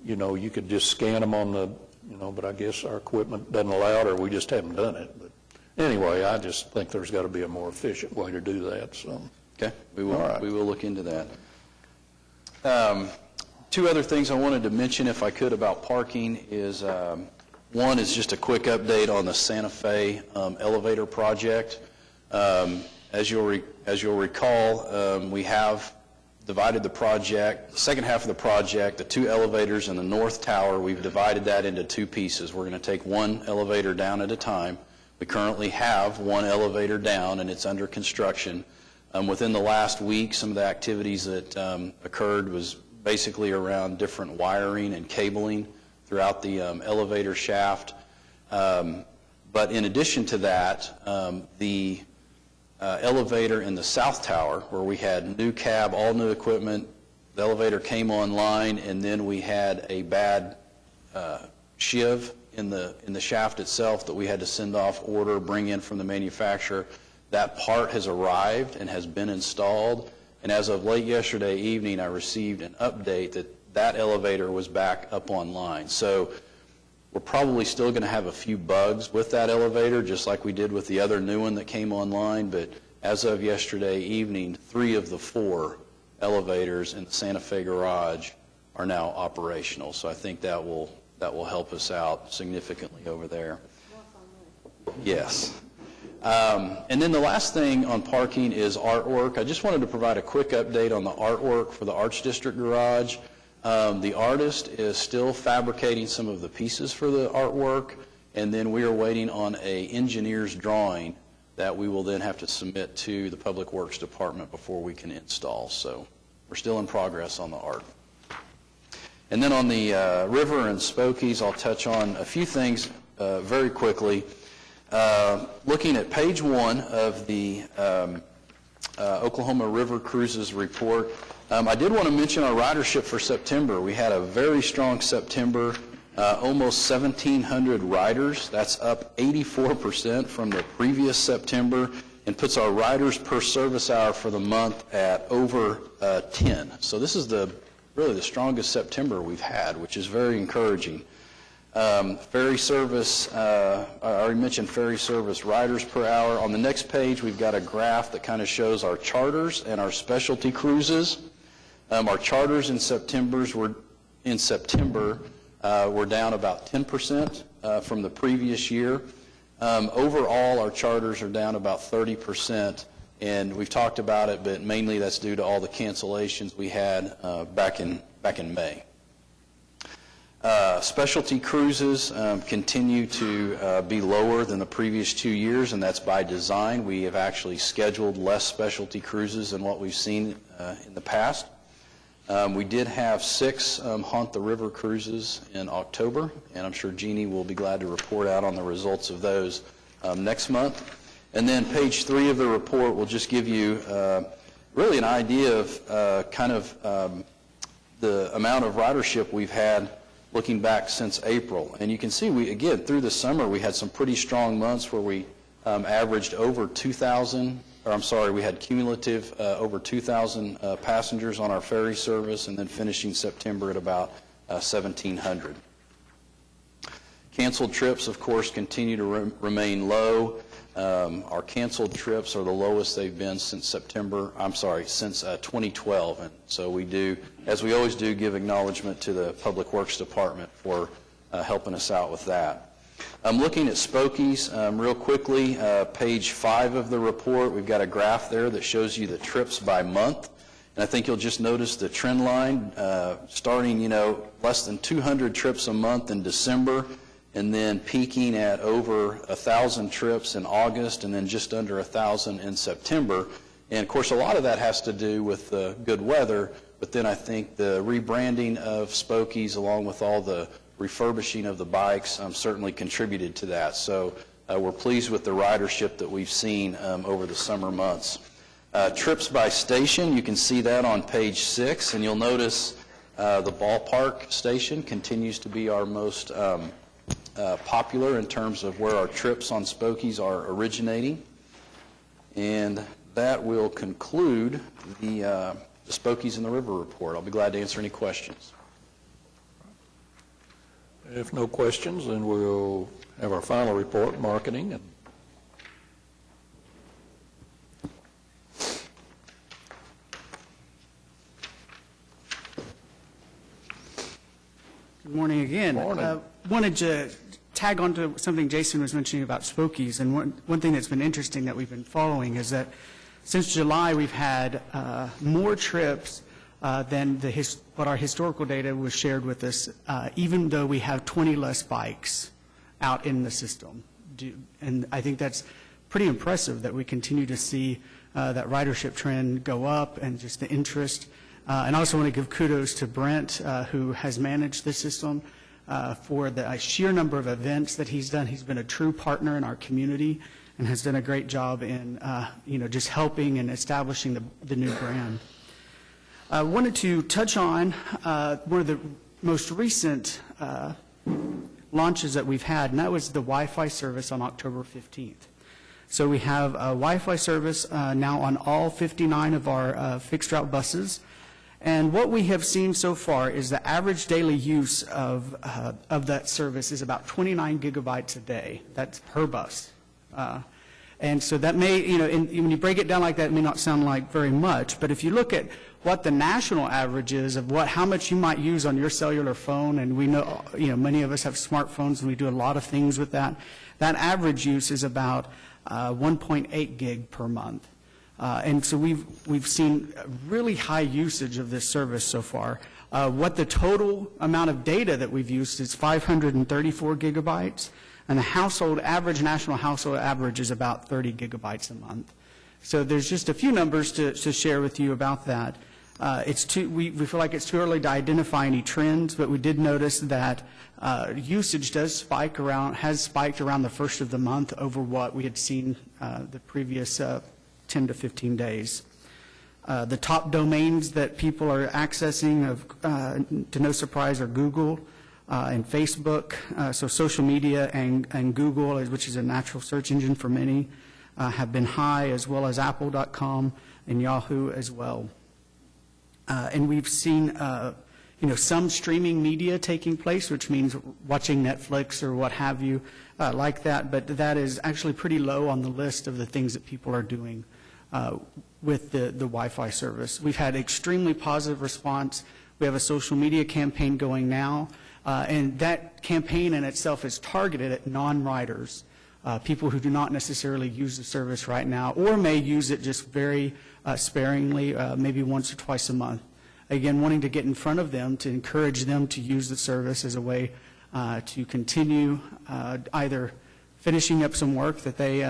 you could just scan them on the, but I guess our equipment doesn't allow it, or we just haven't done it. But anyway, I just think there's got to be a more efficient way to do that, so. Okay, we will, All right. we will look into that. Two other things I wanted to mention, if I could, about parking is, one is just a quick update on the Santa Fe elevator project. As you'll recall, we have divided the project, the second half of the project, the two elevators in the north tower, we've divided that into two pieces. We're going to take one elevator down at a time. We currently have one elevator down, and it's under construction. Within the last week, some of the activities that occurred was basically around different wiring and cabling throughout the elevator shaft. But in addition to that, the elevator in the south tower, where we had new cab, all new equipment, the elevator came online, and then we had a bad shiv in the shaft itself that we had to send off, order, bring in from the manufacturer. That part has arrived and has been installed, and as of late yesterday evening, I received an update that that elevator was back up online. So we're probably still going to have a few bugs with that elevator, just like we did with the other new one that came online, but as of yesterday evening, 3 of the 4 elevators in the Santa Fe garage are now operational. So I think that will help us out significantly over there. Yes. And then the last thing on parking is artwork. I just wanted to provide a quick update on the artwork for the Arts District garage. The artist is still fabricating some of the pieces for the artwork, and then we are waiting on an engineer's drawing that we will then have to submit to the Public Works Department before we can install. So we're still in progress on the art. And then on the river and Spokies, I'll touch on a few things very quickly. Looking at page 1 of the Oklahoma River Cruises report, I did want to mention our ridership for September. We had a very strong September, almost 1,700 riders. That's up 84% from the previous September, and puts our riders per service hour for the month at over 10. So this is really the strongest September we've had, which is very encouraging. Ferry service, I already mentioned ferry service riders per hour. On the next page, we've got a graph that kind of shows our charters and our specialty cruises. Our charters in September were down about 10% from the previous year. Overall, our charters are down about 30%, and we've talked about it, but mainly that's due to all the cancellations we had back in May. Specialty cruises continue to be lower than the previous 2 years, and that's by design. We have actually scheduled less specialty cruises than what we've seen in the past. We did have 6 Haunt the River cruises in October, and I'm sure Jeannie will be glad to report out on the results of those next month. And then page 3 of the report will just give you really an idea of kind of the amount of ridership we've had looking back since April. And you can see, again, through the summer, we had some pretty strong months where we averaged over 2,000, or I'm sorry, we had cumulative over 2,000 passengers on our ferry service, and then finishing September at about 1,700. Canceled trips, of course, continue to remain low. Our canceled trips are the lowest they've been since since 2012. And so we do, as we always do, give acknowledgement to the Public Works Department for helping us out with that. I'm looking at Spokies real quickly. Page 5 of the report, we've got a graph there that shows you the trips by month. And I think you'll just notice the trend line starting, less than 200 trips a month in December, and then peaking at over 1,000 trips in August, and then just under 1,000 in September. And, of course, a lot of that has to do with the good weather, but then I think the rebranding of Spokies along with all the refurbishing of the bikes certainly contributed to that. So we're pleased with the ridership that we've seen over the summer months. Trips by station, you can see that on page 6, and you'll notice the ballpark station continues to be our most popular in terms of where our trips on Spokies are originating. And that will conclude the Spokies in the River report. I'll be glad to answer any questions. If no questions, then we'll have our final report, marketing. And Good morning again. Morning. Wanted to tag on to something Jason was mentioning about Spokies, and one thing that's been interesting that we've been following is that since July we've had more trips than what our historical data was shared with us, even though we have 20 less bikes out in the system. And I think that's pretty impressive that we continue to see that ridership trend go up and just the interest. And I also want to give kudos to Brent, who has managed the system for the sheer number of events that he's done. He's been a true partner in our community and has done a great job in just helping and establishing the new brand. I wanted to touch on one of the most recent launches that we've had, and that was the Wi-Fi service on October 15th. So we have a Wi-Fi service now on all 59 of our fixed route buses. And what we have seen so far is the average daily use of that service is about 29 gigabytes a day. That's per bus. And so that may, when you break it down like that, it may not sound like very much. But if you look at what the national average is of how much you might use on your cellular phone, and we know, many of us have smartphones and we do a lot of things with that, that average use is about 1.8 gig per month. And so we've seen really high usage of this service so far. What the total amount of data that we've used is 534 gigabytes, and the average national household average is about 30 gigabytes a month. So there's just a few numbers to share with you about that. We feel like it's too early to identify any trends, but we did notice that usage has spiked around the 1st of the month over what we had seen the previous 10 to 15 days. The top domains that people are accessing, to no surprise, are Google and Facebook. So social media and Google, which is a natural search engine for many, have been high, as well as Apple.com and Yahoo as well. And we've seen some streaming media taking place, which means watching Netflix or what have you like that, but that is actually pretty low on the list of the things that people are doing with the Wi-Fi service. We've had extremely positive response. We have a social media campaign going now, and that campaign in itself is targeted at non-riders, people who do not necessarily use the service right now or may use it just very sparingly, maybe once or twice a month. Again, wanting to get in front of them to encourage them to use the service as a way to continue either finishing up some work that they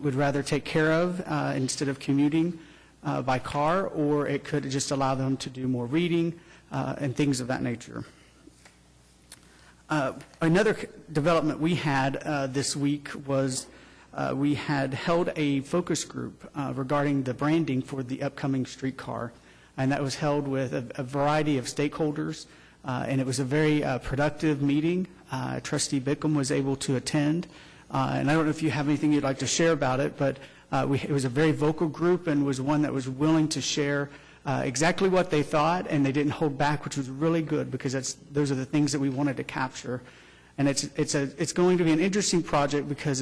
would rather take care of instead of commuting by car, or it could just allow them to do more reading and things of that nature. Another development we had this week was we had held a focus group regarding the branding for the upcoming streetcar, and that was held with a variety of stakeholders, and it was a very productive meeting. Trustee Bickham was able to attend, and I don't know if you have anything you'd like to share about it, but it was a very vocal group and was one that was willing to share exactly what they thought, and they didn't hold back, which was really good because those are the things that we wanted to capture. And it's going to be an interesting project because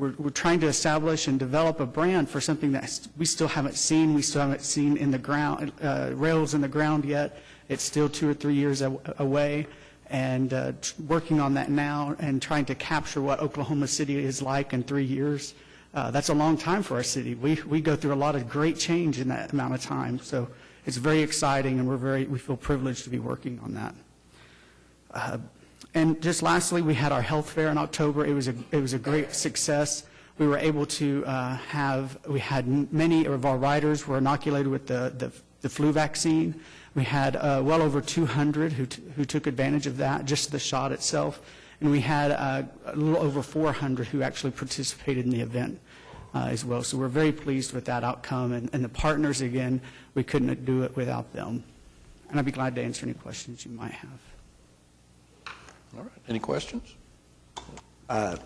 we're trying to establish and develop a brand for something that we still haven't seen. We still haven't seen in the ground, rails in the ground yet. It's still 2 or 3 years away, and working on that now and trying to capture what Oklahoma City is like in 3 years. That's a long time for our city. We go through a lot of great change in that amount of time. So it's very exciting, and we feel privileged to be working on that. And just lastly, we had our health fair in October. It was a great success. We were able to we had many of our riders were inoculated with the flu vaccine. We had well over 200 who took advantage of that, just the shot itself. And we had a little over 400 who actually participated in the event as well. So we're very pleased with that outcome. And the partners, again, we couldn't do it without them. And I'd be glad to answer any questions you might have. All right, any questions? I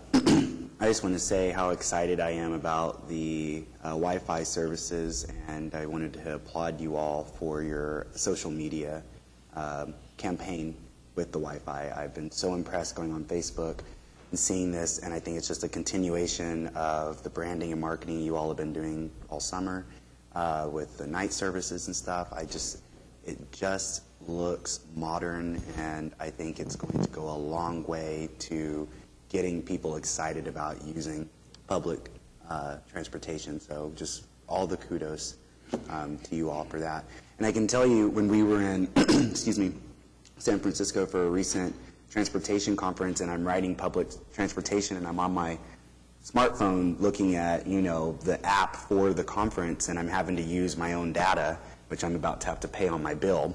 just want to say how excited I am about the Wi-Fi services, and I wanted to applaud you all for your social media campaign with the Wi-Fi. I've been so impressed going on Facebook and seeing this, and I think it's just a continuation of the branding and marketing you all have been doing all summer with the night services and stuff. It just looks modern, and I think it's going to go a long way to getting people excited about using public transportation. So just all the kudos to you all for that. And I can tell you, when we were in excuse me, San Francisco for a recent transportation conference, and I'm riding public transportation, and I'm on my smartphone looking at, the app for the conference, and I'm having to use my own data, which I'm about to have to pay on my bill.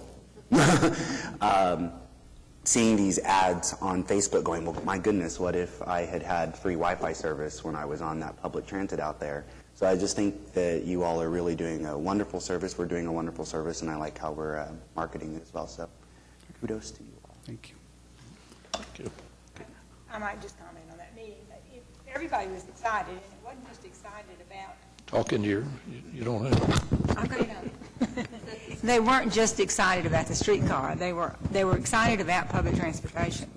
Seeing these ads on Facebook going, well, my goodness, what if I had free Wi-Fi service when I was on that public transit out there? So I just think that you all are really doing a wonderful service. We're doing a wonderful service, and I like how we're marketing it as well. So kudos to you all. Thank you. Thank you. I might just comment on that meeting. Everybody was excited, and it wasn't just excited about. Talking to you don't have. Okay, no. They weren't just excited about the streetcar. They were excited about public transportation,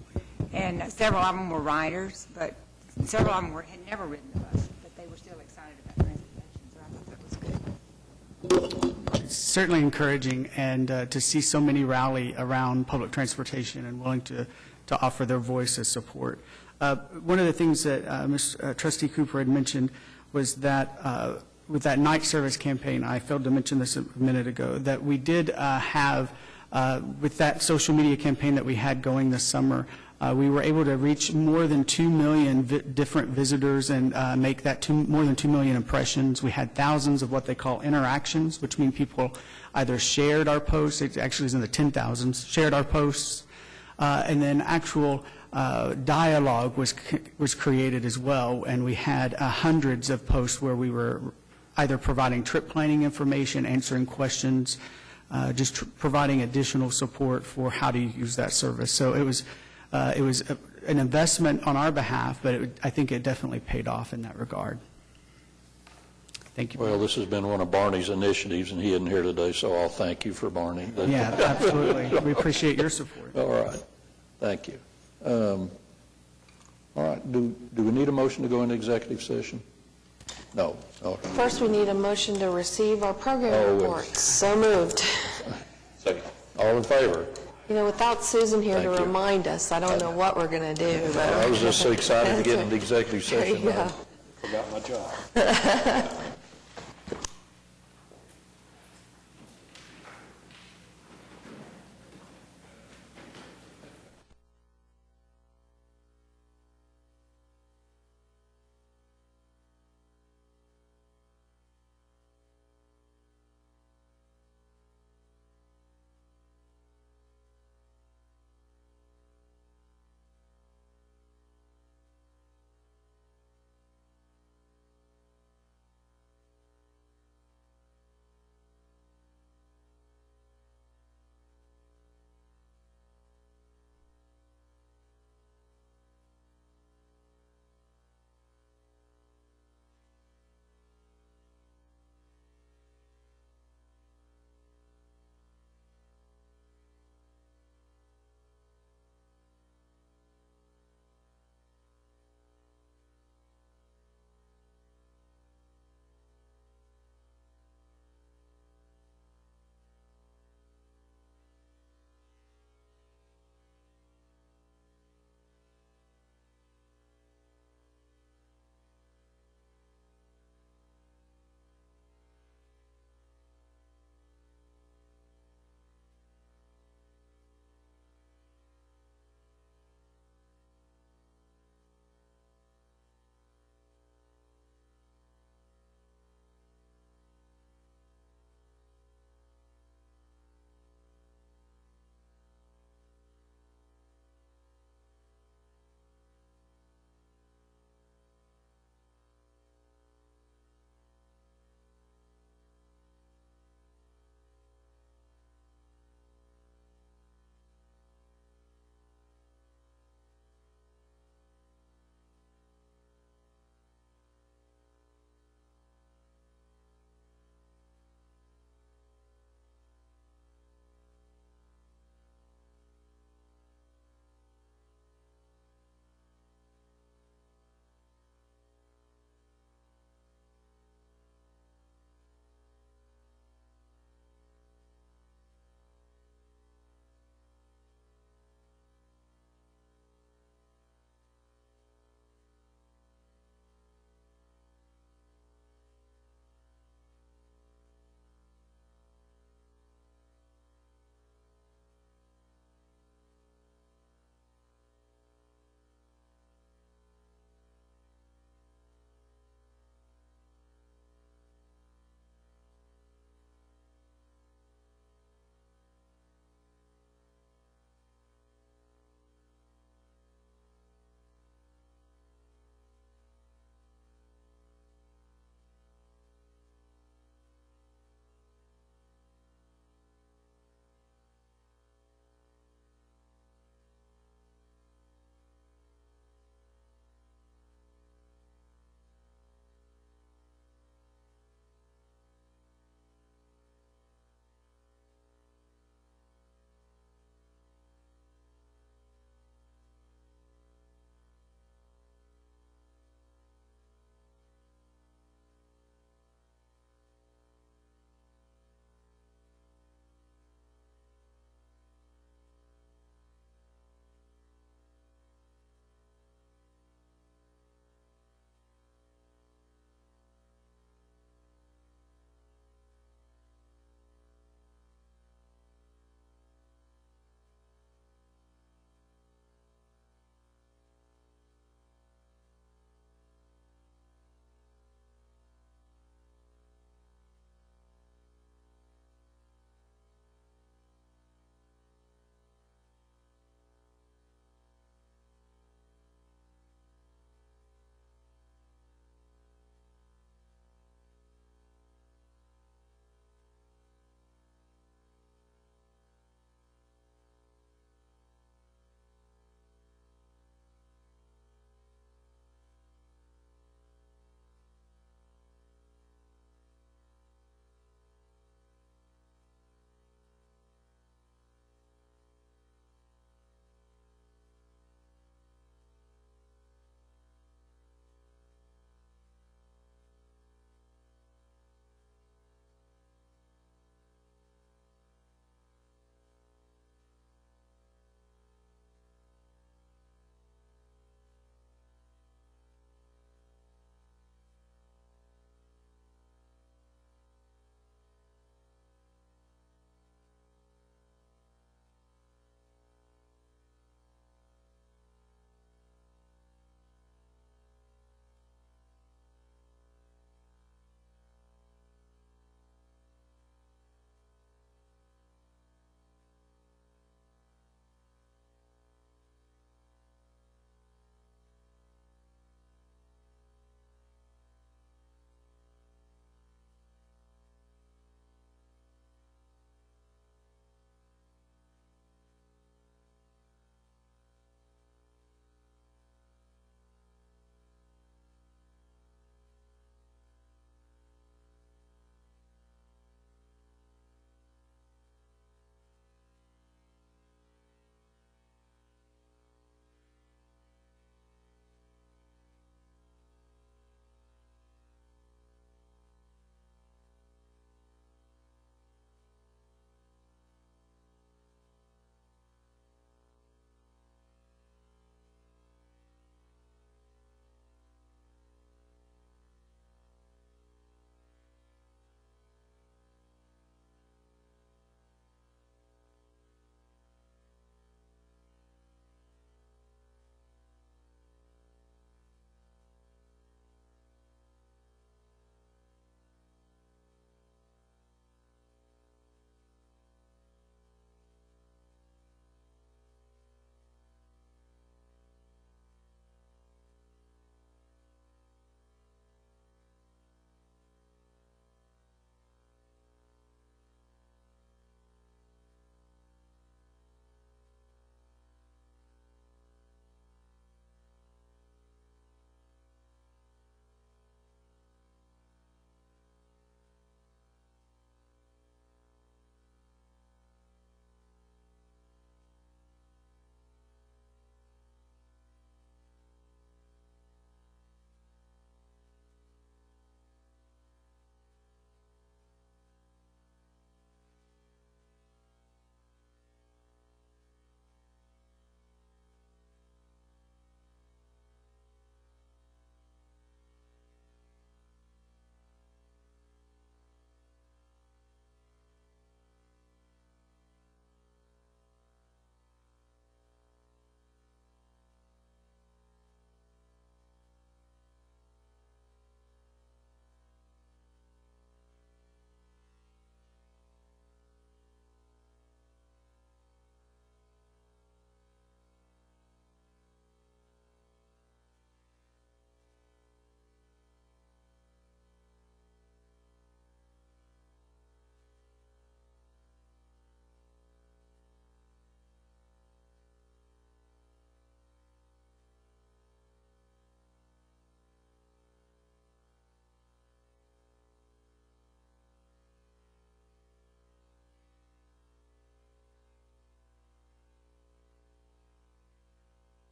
and several of them were riders, but several of them had never ridden the bus, but they were still excited about transportation. So I thought that was good. It's certainly encouraging, and to see so many rally around public transportation and willing to offer their voice as support. One of the things that Trustee Cooper had mentioned was that with that night service campaign, I failed to mention this a minute ago, that we did have, with that social media campaign that we had going this summer, we were able to reach more than 2 million different visitors and make that more than 2 million impressions. We had thousands of what they call interactions, which mean people either shared our posts, it actually is in the 10,000s, shared our posts, and then actual dialogue was created as well, and we had hundreds of posts where we were either providing trip planning information, answering questions, just providing additional support for how to use that service. So it was an investment on our behalf, but I think it definitely paid off in that regard. Thank you. Well, this has been one of Barney's initiatives, and he isn't here today, so I'll thank you for Barney. Yeah, absolutely. We appreciate your support. All right. Thank you. All right. Do we need a motion to go into executive session? No. Okay. First, we need a motion to receive our program reports. So moved. Second. All in favor? Without Susan here Thank to you. remind us, I don't know what we're going to do. But I was just so excited to get into executive session. There you go. Forgot my job.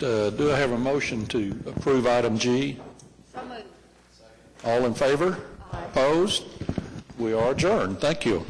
do I have a motion to approve item G? So moved. All in favor? Opposed? We are adjourned. Thank you.